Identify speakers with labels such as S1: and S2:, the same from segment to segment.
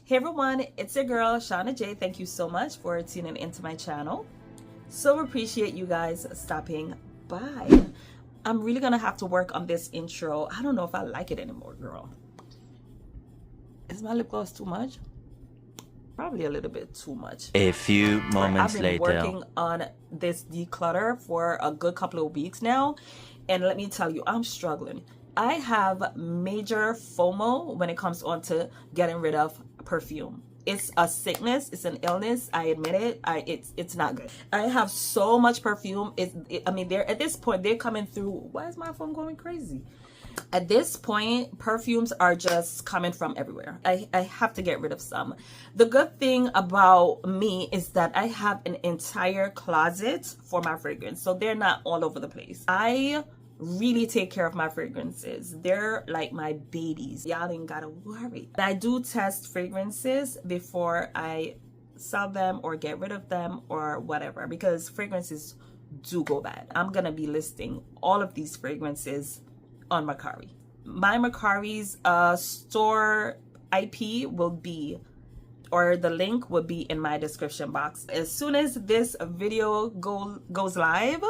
S1: Hey everyone, it's your girl Shana J. Thank you so much for tuning into my channel. So appreciate you guys stopping by. I'm really gonna have to work on this intro. I don't know if I like it anymore, girl. Is my lip gloss too much? Probably a little bit too much.
S2: A few moments later.
S1: I've been working on this declutter for a good couple of weeks now, and let me tell you, I'm struggling. I have major FOMO when it comes on to getting rid of perfume. It's a sickness, it's an illness, I admit it. It's not good. I have so much perfume. I mean, they're at this point, they're coming through. Why is my phone going crazy? At this point, perfumes are just coming from everywhere. I have to get rid of some. The good thing about me is that I have an entire closet for my fragrance, so they're not all over the place. I really take care of my fragrances. They're like my babies. Y'all ain't gotta worry. I do test fragrances before I sell them or get rid of them or whatever, because fragrances do go bad. I'm gonna be listing all of these fragrances on Mercari. My Mercari's store IP will be, or the link will be in my description box. As soon as this video goes live,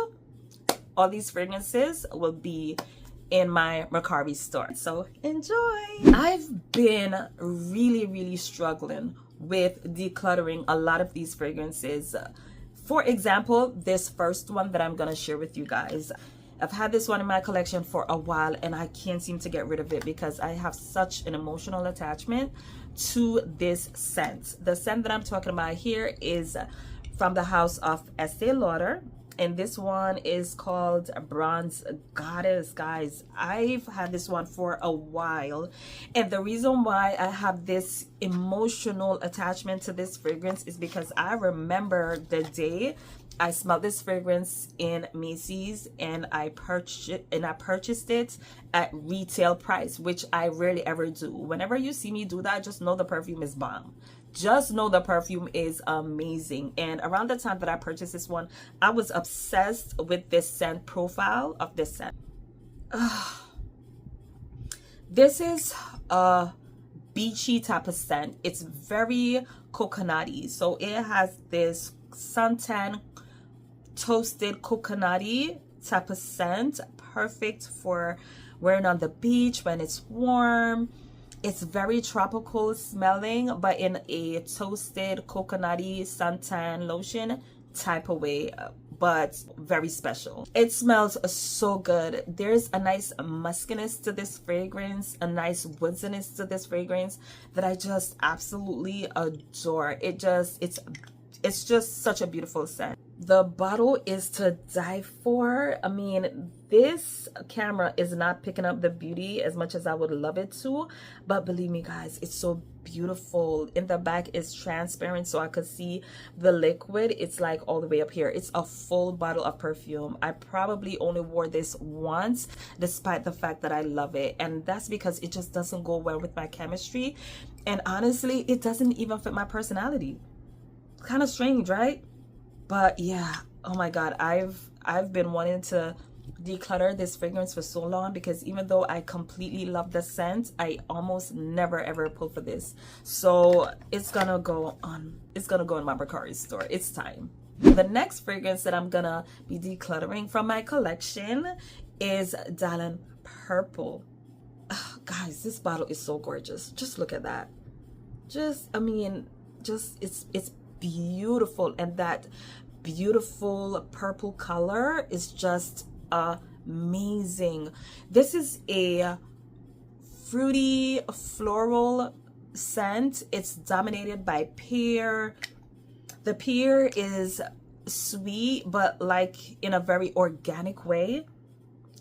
S1: all these fragrances will be in my Mercari store. So enjoy. I've been really struggling with decluttering a lot of these fragrances. For example, this first one that I'm gonna share with you guys. I've had this one in my collection for a while and I can't seem to get rid of it because I have such an emotional attachment to this scent. The scent that I'm talking about here is from the house of Estée Lauder. And this one is called Bronze Goddess, guys. I've had this one for a while. And the reason why I have this emotional attachment to this fragrance is because I remember the day I smelled this fragrance in Macy's and I purchased it at retail price, which I rarely ever do. Whenever you see me do that, just know the perfume is bomb. Just know the perfume is amazing. And around the time that I purchased this one, I was obsessed with this scent profile of this scent. This is a beachy type of scent. It's very coconutty. So it has this suntan, toasted coconutty type of scent. Perfect for wearing on the beach when it's warm. It's very tropical smelling, but in a toasted coconutty suntan lotion type of way, but very special. It smells so good. There's a nice muskiness to this fragrance, a nice woodiness to this fragrance that I just absolutely adore. It's just such a beautiful scent. The bottle is to die for. I mean, this camera is not picking up the beauty as much as I would love it to, but believe me guys, it's so beautiful. In the back is transparent so I could see the liquid. It's like all the way up here. It's a full bottle of perfume. I probably only wore this once despite the fact that I love it, and that's because it just doesn't go well with my chemistry, and honestly it doesn't even fit my personality. Kind of strange, right? But yeah, oh my god, I've been wanting to declutter this fragrance for so long because even though I completely love the scent, I almost never ever pull for this. So it's gonna go in my Mercari store. It's time. The next fragrance that I'm gonna be decluttering from my collection is Dalon Purple. Oh, guys, this bottle is so gorgeous. Just look at that. It's beautiful, and that beautiful purple color is just amazing. This is a fruity floral scent. It's dominated by pear. The pear is sweet, but like in a very organic way.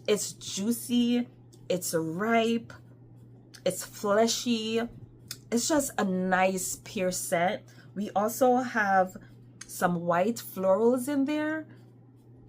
S1: It's juicy, it's ripe, it's fleshy. It's just a nice pear scent. We also have some white florals in there.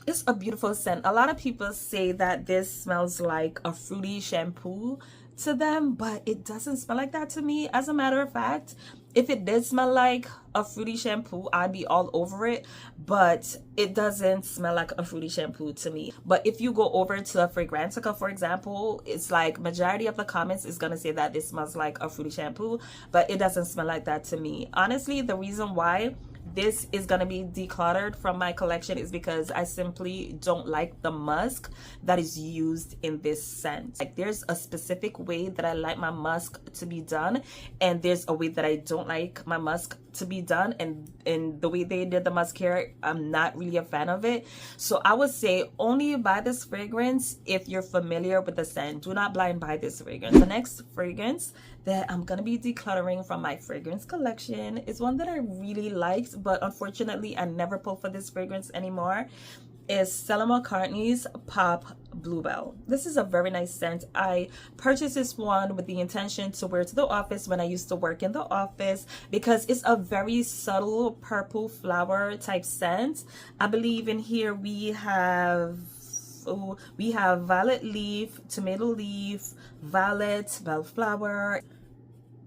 S1: It's a beautiful scent. A lot of people say that this smells like a fruity shampoo to them, but it doesn't smell like that to me. As a matter of fact, If it did smell like a fruity shampoo, I'd be all over it, but it doesn't smell like a fruity shampoo to me. But if you go over to a Fragrantica, for example, it's like majority of the comments is gonna say that this smells like a fruity shampoo, but it doesn't smell like that to me. Honestly, the reason why this is going to be decluttered from my collection is because I simply don't like the musk that is used in this scent. Like, there's a specific way that I like my musk to be done, and there's a way that I don't like my musk to be done, and the way they did the musk here, I'm not really a fan of it. So I would say only buy this fragrance if you're familiar with the scent. Do not blind buy this fragrance. The next fragrance that I'm gonna be decluttering from my fragrance collection is one that I really liked, but unfortunately I never pull for this fragrance anymore. Is Stella McCartney's Pop Bluebell. This is a very nice scent. I purchased this one with the intention to wear to the office when I used to work in the office, because it's a very subtle purple flower type scent. I believe in here we have violet leaf, tomato leaf, violet, bellflower.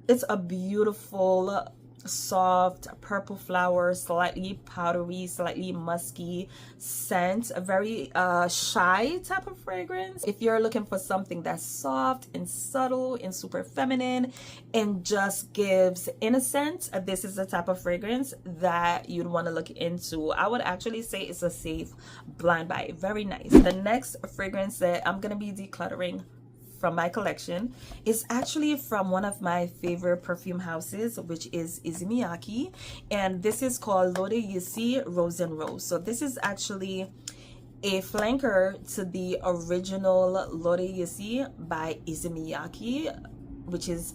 S1: It's a beautiful, soft purple flower, slightly powdery, slightly musky scent. A very shy type of fragrance. If you're looking for something that's soft and subtle and super feminine and just gives innocence, this is the type of fragrance that you'd want to look into. I would actually say it's a safe blind buy. Very nice. The next fragrance that I'm gonna be decluttering from my collection is actually from one of my favorite perfume houses, which is Issey Miyake, and this is called Lauder Rose and Rose. So this is actually a flanker to the original Lauder by Issey Miyake, which is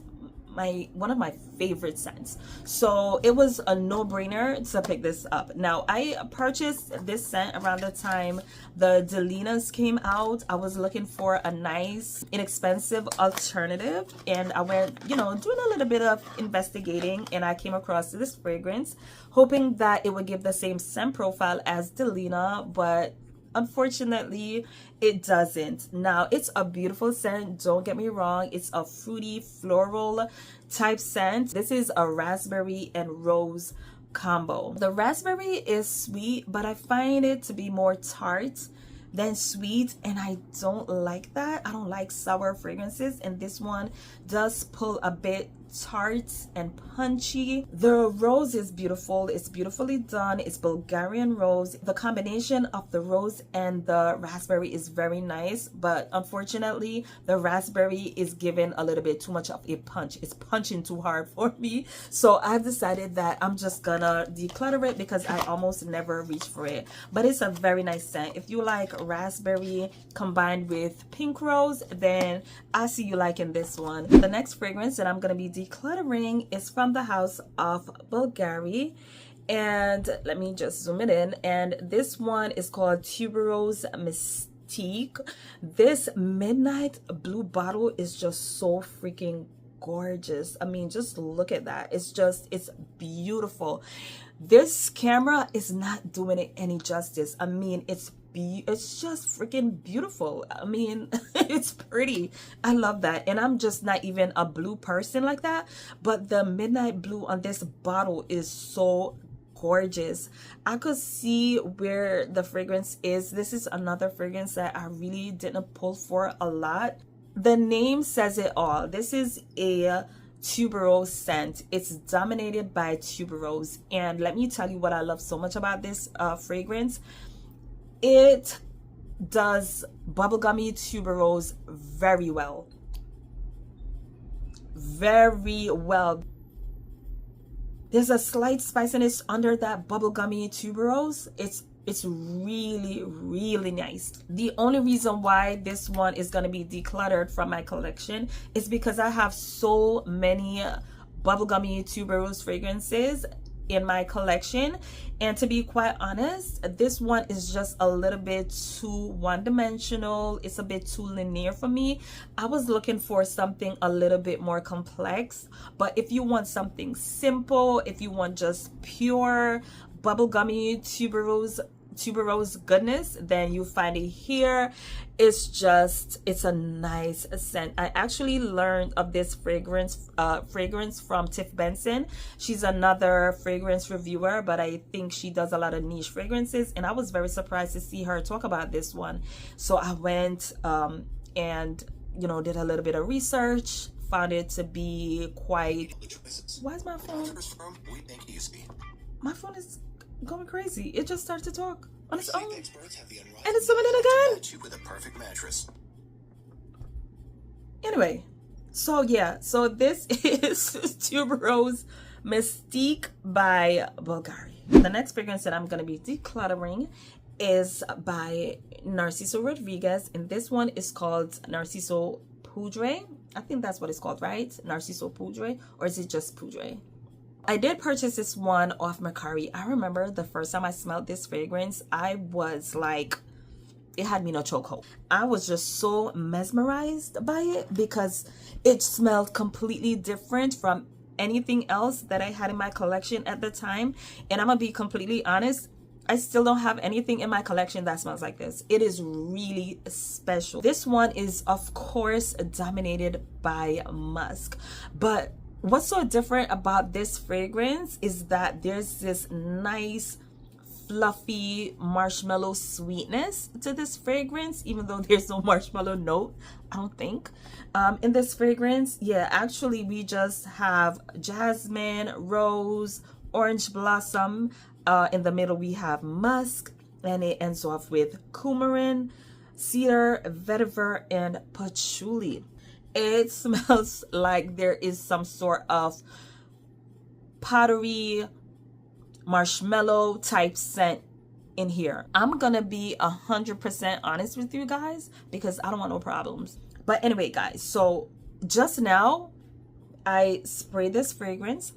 S1: one of my favorite scents. So it was a no-brainer to pick this up. Now, I purchased this scent around the time the Delinas came out. I was looking for a nice, inexpensive alternative, and I went, you know, doing a little bit of investigating, and I came across this fragrance, hoping that it would give the same scent profile as Delina, but unfortunately it doesn't. Now, it's a beautiful scent, don't get me wrong. It's a fruity floral type scent. This is a raspberry and rose combo. The raspberry is sweet, but I find it to be more tart than sweet, and I don't like that. I don't like sour fragrances, and this one does pull a bit tart and punchy. The rose is beautiful. It's beautifully done. It's Bulgarian rose. The combination of the rose and the raspberry is very nice, but unfortunately the raspberry is given a little bit too much of a punch. It's punching too hard for me, so I've decided that I'm just gonna declutter it because I almost never reach for it. But it's a very nice scent. If you like raspberry combined with pink rose, then I see you liking this one. The next fragrance that I'm gonna be decluttering is from the house of Bvlgari, and let me just zoom it in, and this one is called Tuberose Mystique. This midnight blue bottle is just so freaking gorgeous. I mean, just look at that. It's beautiful. This camera is not doing it any justice. I mean, it's just freaking beautiful. I mean, it's pretty. I love that, and I'm just not even a blue person like that, but the midnight blue on this bottle is so gorgeous. I could see where the fragrance is. This is another fragrance that I really didn't pull for a lot. The name says it all. This is a tuberose scent. It's dominated by tuberose, and let me tell you what I love so much about this fragrance. It does bubblegummy tuberose very well. Very well. There's a slight spiciness under that bubblegummy tuberose. It's really, really nice. The only reason why this one is going to be decluttered from my collection is because I have so many bubblegummy tuberose fragrances in my collection, and to be quite honest, this one is just a little bit too one-dimensional. It's a bit too linear for me. I was looking for something a little bit more complex, but if you want something simple, if you want just pure bubblegummy tuberose tuberose goodness, then you find it here. It's a nice scent. I actually learned of this fragrance from Tiff Benson. She's another fragrance reviewer, but I think she does a lot of niche fragrances, and I was very surprised to see her talk about this one. So I went and did a little bit of research, found it to be quite... Why is my phone? My phone is going crazy. It just started to talk on its own, and it's doing it again. Anyway, so this is Tuberose Mystique by Bvlgari. The next fragrance that I'm going to be decluttering is by Narciso Rodriguez, and this one is called Narciso Poudrée. I think that's what it's called, right? Narciso Poudrée, or is it just Poudrée? I did purchase this one off McCartney. I remember the first time I smelled this fragrance, I was like, it had me in a chokehold. I was just so mesmerized by it because it smelled completely different from anything else that I had in my collection at the time. And I'm gonna be completely honest, I still don't have anything in my collection that smells like this. It is really special. This one is, of course, dominated by musk, but what's so different about this fragrance is that there's this nice fluffy marshmallow sweetness to this fragrance, even though there's no marshmallow note, I don't think, in this fragrance. Yeah, actually we just have jasmine, rose, orange blossom. In the middle we have musk, and it ends off with coumarin, cedar, vetiver, and patchouli. It smells like there is some sort of pottery, marshmallow type scent in here. I'm gonna be 100% honest with you guys because I don't want no problems. But anyway, guys, so just now I sprayed this fragrance,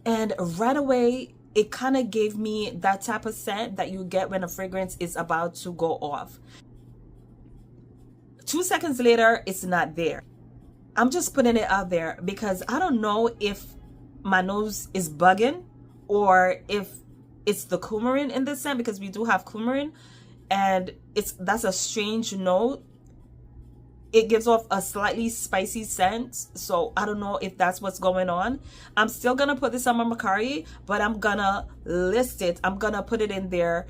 S1: and right away it kind of gave me that type of scent that you get when a fragrance is about to go off. 2 seconds later, it's not there. I'm just putting it out there because I don't know if my nose is bugging or if it's the coumarin in this scent, because we do have coumarin, and that's a strange note. It gives off a slightly spicy scent, so I don't know if that's what's going on. I'm still gonna put this on my McCartney, but I'm gonna list it. I'm gonna put it in there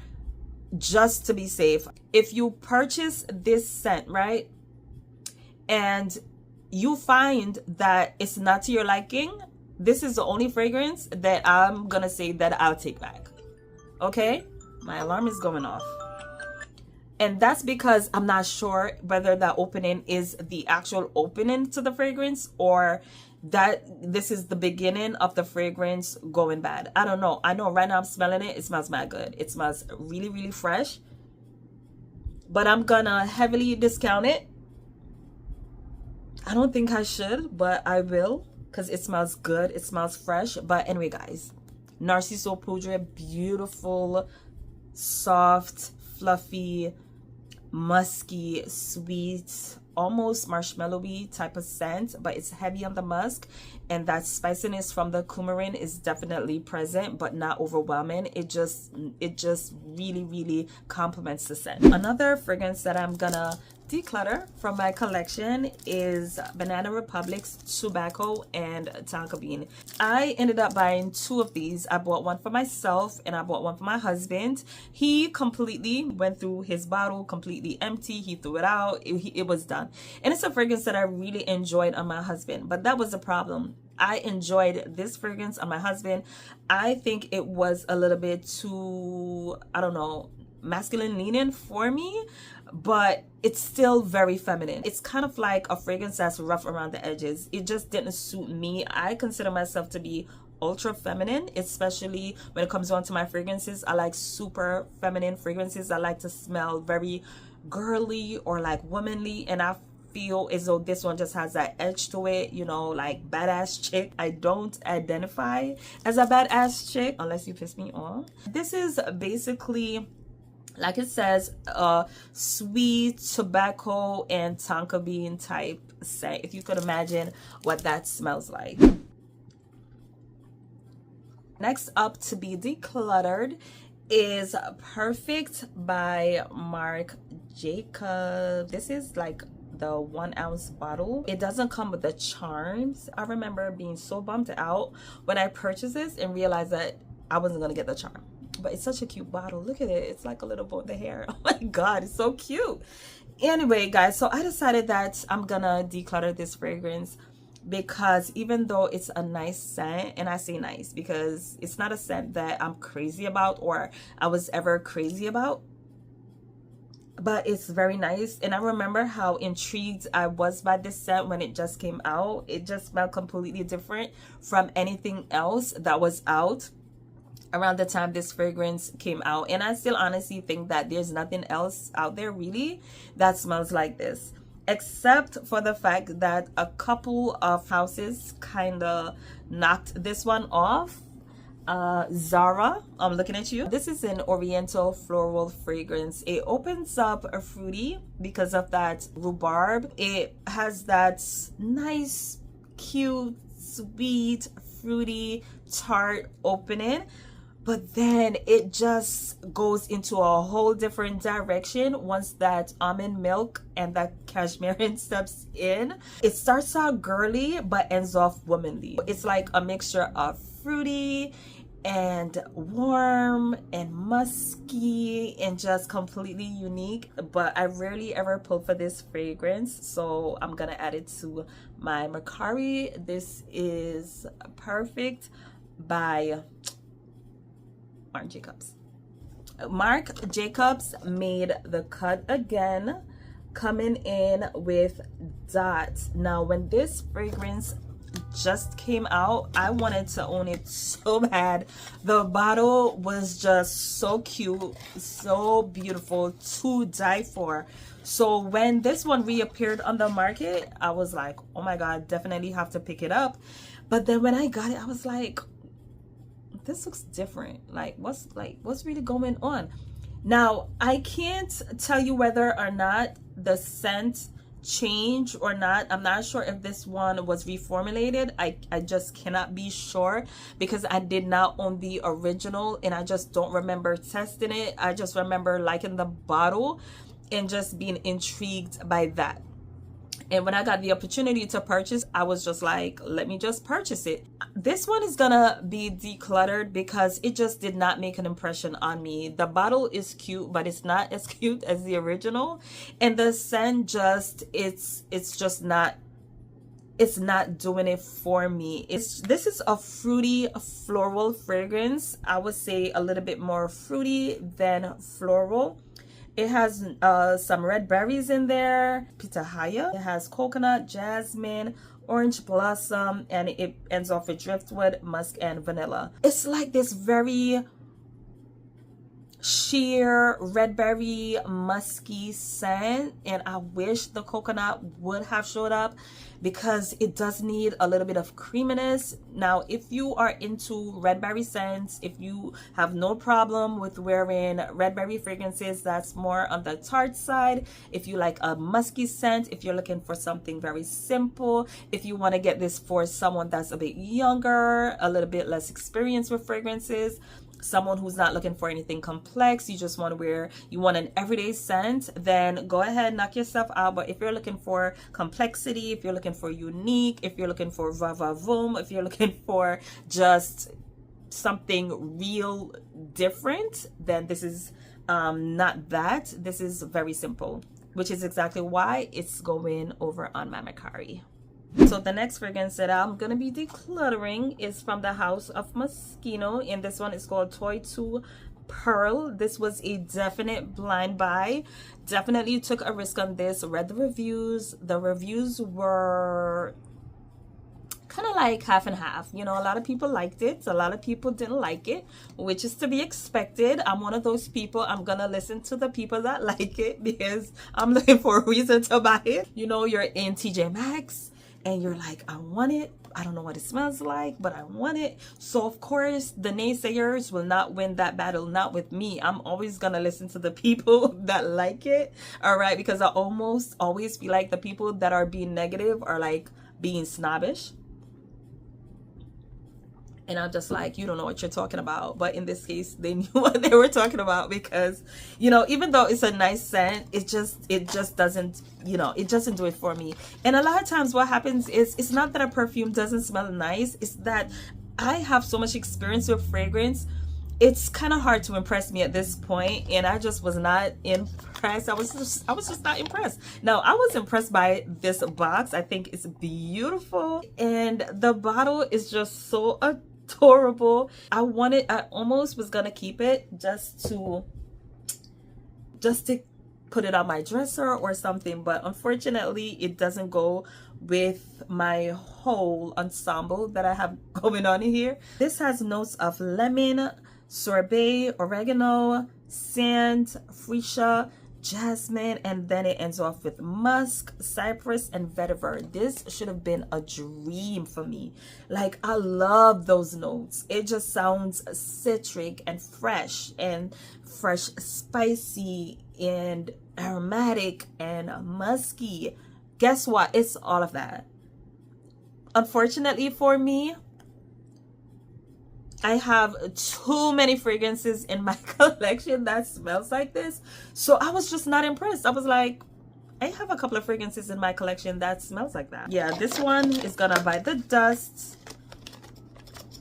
S1: just to be safe. If you purchase this scent, right, and you find that it's not to your liking, this is the only fragrance that I'm gonna say that I'll take back. Okay, my alarm is going off, and that's because I'm not sure whether that opening is the actual opening to the fragrance or that this is the beginning of the fragrance going bad. I don't know. I know right now I'm smelling it. It smells mad good. It smells really, really fresh. But I'm gonna heavily discount it. I don't think I should, but I will because it smells good. It smells fresh. But anyway, guys, Narciso Poudrée, beautiful, soft, fluffy, musky, sweet, almost marshmallowy type of scent, but it's heavy on the musk, and that spiciness from the coumarin is definitely present but not overwhelming. It just really, really complements the scent. Another fragrance that I'm gonna declutter from my collection is Banana Republic's Tobacco and Tonka Bean. I ended up buying 2 of these. I bought one for myself and I bought one for my husband. He completely went through his bottle completely empty. He threw it out. It was done. And it's a fragrance that I really enjoyed on my husband, but that was the problem. I enjoyed this fragrance on my husband. I think it was a little bit too, I don't know, masculine leaning for me, but it's still very feminine. It's kind of like a fragrance that's rough around the edges. It just didn't suit me. I consider myself to be ultra feminine, especially when it comes down to my fragrances. I like super feminine fragrances. I like to smell very girly or like womanly, and I feel as though this one just has that edge to it, you know, like badass chick. I don't identify as a badass chick unless you piss me off. This is basically, like it says, sweet tobacco and tonka bean type scent, if you could imagine what that smells like. Next up to be decluttered is Perfect by Marc Jacobs. This is like the 1 ounce bottle. It doesn't come with the charms. I remember being so bummed out when I purchased this and realized that I wasn't gonna get the charm. But it's such a cute bottle. Look at it. It's like a little bow in the hair. Oh my god, it's so cute. Anyway, guys, so I decided that I'm gonna declutter this fragrance because even though it's a nice scent, and I say nice because it's not a scent that I'm crazy about or I was ever crazy about, but it's very nice. And I remember how intrigued I was by this scent when it just came out. It just smelled completely different from anything else that was out around the time this fragrance came out. And I still honestly think that there's nothing else out there really that smells like this, except for the fact that a couple of houses kind of knocked this one off. Zara, I'm looking at you. This is an oriental floral fragrance. It opens up a fruity because of that rhubarb. It has that nice, cute, sweet, fruity, tart opening, but then it just goes into a whole different direction once that almond milk and that cashmere steps in. It starts out girly but ends off womanly. It's like a mixture of fruity and warm and musky and just completely unique. But I rarely ever pull for this fragrance, so I'm gonna add it to my McCartney. This is Perfect by Marc Jacobs. Marc Jacobs made the cut again, coming in with Dot. Now, when this fragrance just came out, I wanted to own it so bad. The bottle was just so cute, so beautiful, to die for. So when this one reappeared on the market, I was like, oh my god, definitely have to pick it up. But then when I got it, I was like, this looks different. What's really going on? Now, I can't tell you whether or not the scent changed or not. I'm not sure if this one was reformulated. I just cannot be sure because I did not own the original and I just don't remember testing it. I just remember liking the bottle and just being intrigued by that. And when I got the opportunity to purchase, I was just like, let me just purchase it. This one is gonna be decluttered because it just did not make an impression on me. The bottle is cute, but it's not as cute as the original. And the scent just, it's just not, it's not doing it for me. This is a fruity floral fragrance. I would say a little bit more fruity than floral. It has some red berries in there, pitahaya. It has coconut, jasmine, orange blossom, and it ends off with driftwood, musk, and vanilla. It's like this very sheer red berry musky scent, and I wish the coconut would have showed up because it does need a little bit of creaminess. Now, if you are into red berry scents, if you have no problem with wearing red berry fragrances that's more on the tart side, if you like a musky scent, if you're looking for something very simple, if you want to get this for someone that's a bit younger, a little bit less experienced with fragrances, someone who's not looking for anything complex, you just want to wear, you want an everyday scent, then go ahead, knock yourself out. But if you're looking for complexity, if you're looking for unique, if you're looking for va-va-voom, if you're looking for just something real different, then this is not that. This is very simple, which is exactly why it's going over on my McCartney. So the next fragrance that I'm gonna be decluttering is from the house of Moschino, and this one is called Toy to Pearl. This was a definite blind buy. Definitely took a risk on this. Read the reviews. The reviews were kind of like half and half. You know, a lot of people liked it, a lot of people didn't like it, which is to be expected. I'm one of those people. I'm gonna listen to the people that like it because I'm looking for a reason to buy it. You know, you're in TJ Maxx and you're like, I want it. I don't know what it smells like, but I want it. So of course the naysayers will not win that battle, not with me. I'm always gonna listen to the people that like it, all right? Because I almost always feel like the people that are being negative are like being snobbish. And I'm just like, you don't know what you're talking about. But in this case, they knew what they were talking about, because, you know, even though it's a nice scent, it just doesn't, you know, it doesn't do it for me. And a lot of times what happens is, it's not that a perfume doesn't smell nice, it's that I have so much experience with fragrance. It's kind of hard to impress me at this point, and I just was not impressed. I was just not impressed. Now, I was impressed by this box. I think it's beautiful, and the bottle is just so adorable. I almost was gonna keep it just to put it on my dresser or something, but unfortunately it doesn't go with my whole ensemble that I have going on here. This has notes of lemon, sorbet, oregano, sand, freesia, jasmine, and then it ends off with musk, cypress, and vetiver. This should have been a dream for me. Like, I love those notes. It just sounds citric and fresh spicy and aromatic and musky. Guess what? It's all of that. Unfortunately for me, I have too many fragrances in my collection that smells like this, so I was just not impressed. I was like, I have a couple of fragrances in my collection that smells like that. Yeah, this one is gonna bite the dust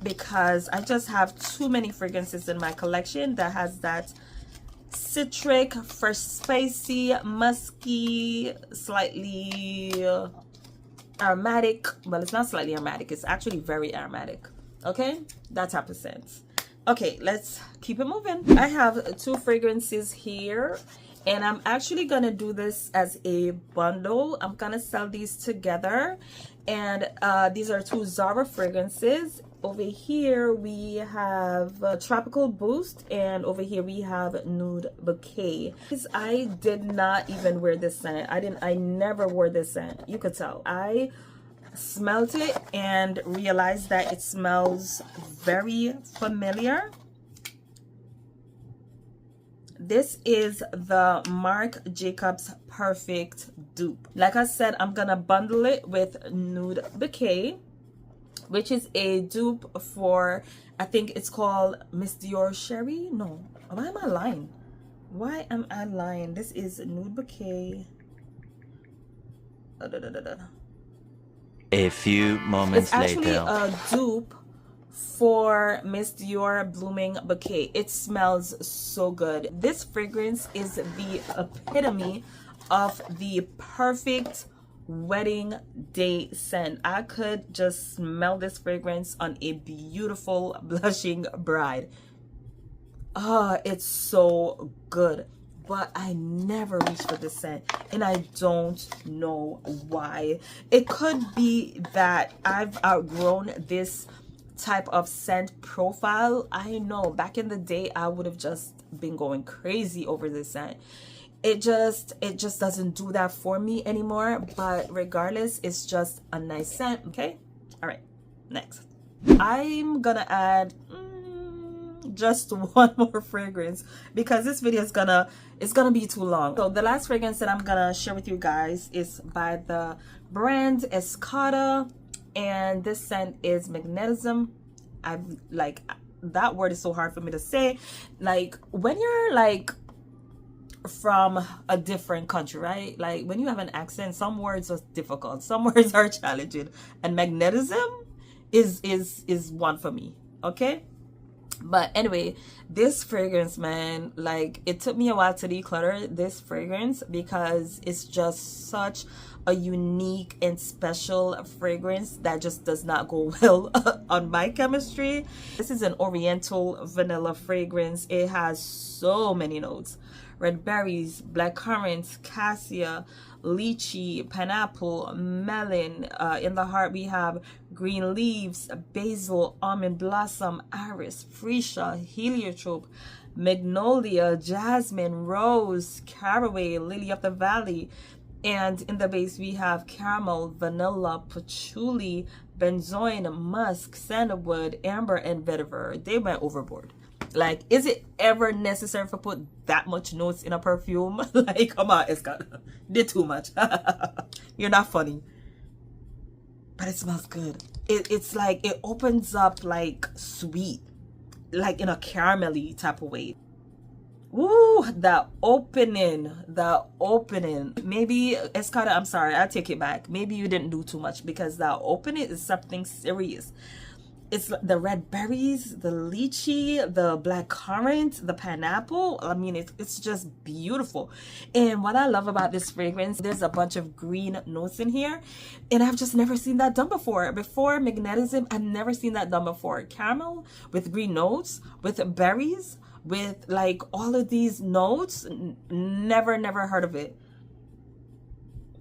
S1: because I just have too many fragrances in my collection that has that citric, fresh, spicy, musky, slightly aromatic. Well, it's not slightly aromatic, it's actually very aromatic. Okay, that type of sense. Okay, let's keep it moving. I have two fragrances here, and I'm actually gonna do this as a bundle. I'm gonna sell these together, and these are two Zara fragrances. Over here we have Tropical Boost, and over here we have Nude Bouquet. I did not even wear this scent. I never wore this scent. You could tell. I smelled it and realized that it smells very familiar. This is the Marc Jacobs Perfect dupe. Like I said, I'm gonna bundle it with Nude Bouquet, which is a dupe for, I think it's called Miss Dior Sherry. No, why am I lying? Why am I lying? This is Nude Bouquet.
S2: A few moments later.
S1: It's actually a dupe for Miss Dior Blooming Bouquet. It smells so good. This fragrance is the epitome of the perfect wedding day scent. I could just smell this fragrance on a beautiful blushing bride. It's so good. But I never reach for this scent, and I don't know why. It could be that I've outgrown this type of scent profile. I know back in the day I would have just been going crazy over this scent. It just doesn't do that for me anymore. But regardless, it's just a nice scent. Okay, all right, next I'm gonna add just one more fragrance because this video is gonna be too long. So the last fragrance that I'm gonna share with you guys is by the brand Escada, and this scent is Magnetism. I've like, that word is so hard for me to say. Like, when you're like from a different country, right? Like, when you have an accent, some words are difficult, some words are challenging, and Magnetism is one for me. Okay, but anyway, this fragrance, man, like, it took me a while to declutter this fragrance because it's just such a unique and special fragrance that just does not go well on my chemistry. This is an oriental vanilla fragrance. It has so many notes: red berries, black currants, cassia, lychee, pineapple, melon. In the heart we have green leaves, basil, almond blossom, iris, freesia, heliotrope, magnolia, jasmine, rose, caraway, lily of the valley. And in the base we have caramel, vanilla, patchouli, benzoin, musk, sandalwood, amber, and vetiver. They went overboard. Like, is it ever necessary to put that much notes in a perfume? Like, come on, Escada, did too much. You're not funny. But it smells good. it's like it opens up like sweet, like in a caramelly type of way. Ooh, the opening. Maybe Escada, I'm sorry, I take it back. Maybe you didn't do too much, because the opening is something serious. It's the red berries, the lychee, the black currant, the pineapple. I mean, it's just beautiful. And what I love about this fragrance, there's a bunch of green notes in here, and I've just never seen that done before. Before Magnetism, I've never seen that done before. Caramel with green notes, with berries, with like all of these notes. Never heard of it.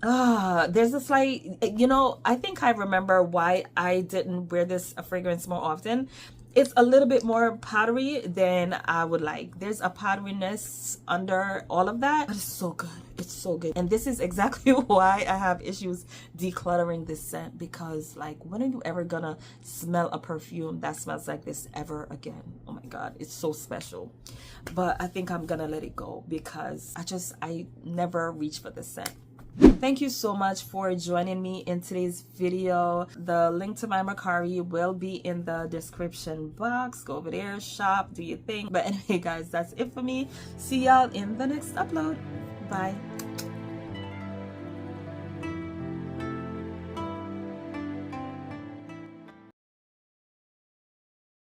S1: There's a slight, you know, I think I remember why I didn't wear this fragrance more often. It's a little bit more powdery than I would like. There's a powderiness under all of that, but it's so good. It's so good. And this is exactly why I have issues decluttering this scent, because like, when are you ever gonna smell a perfume that smells like this ever again? Oh my God, it's so special. But I think I'm gonna let it go, because I never reach for this scent. Thank you so much for joining me in today's video. The link to my Mercari will be in the description box. Go over there, shop, do your thing. But anyway, guys, that's it for me. See y'all in the next upload. Bye.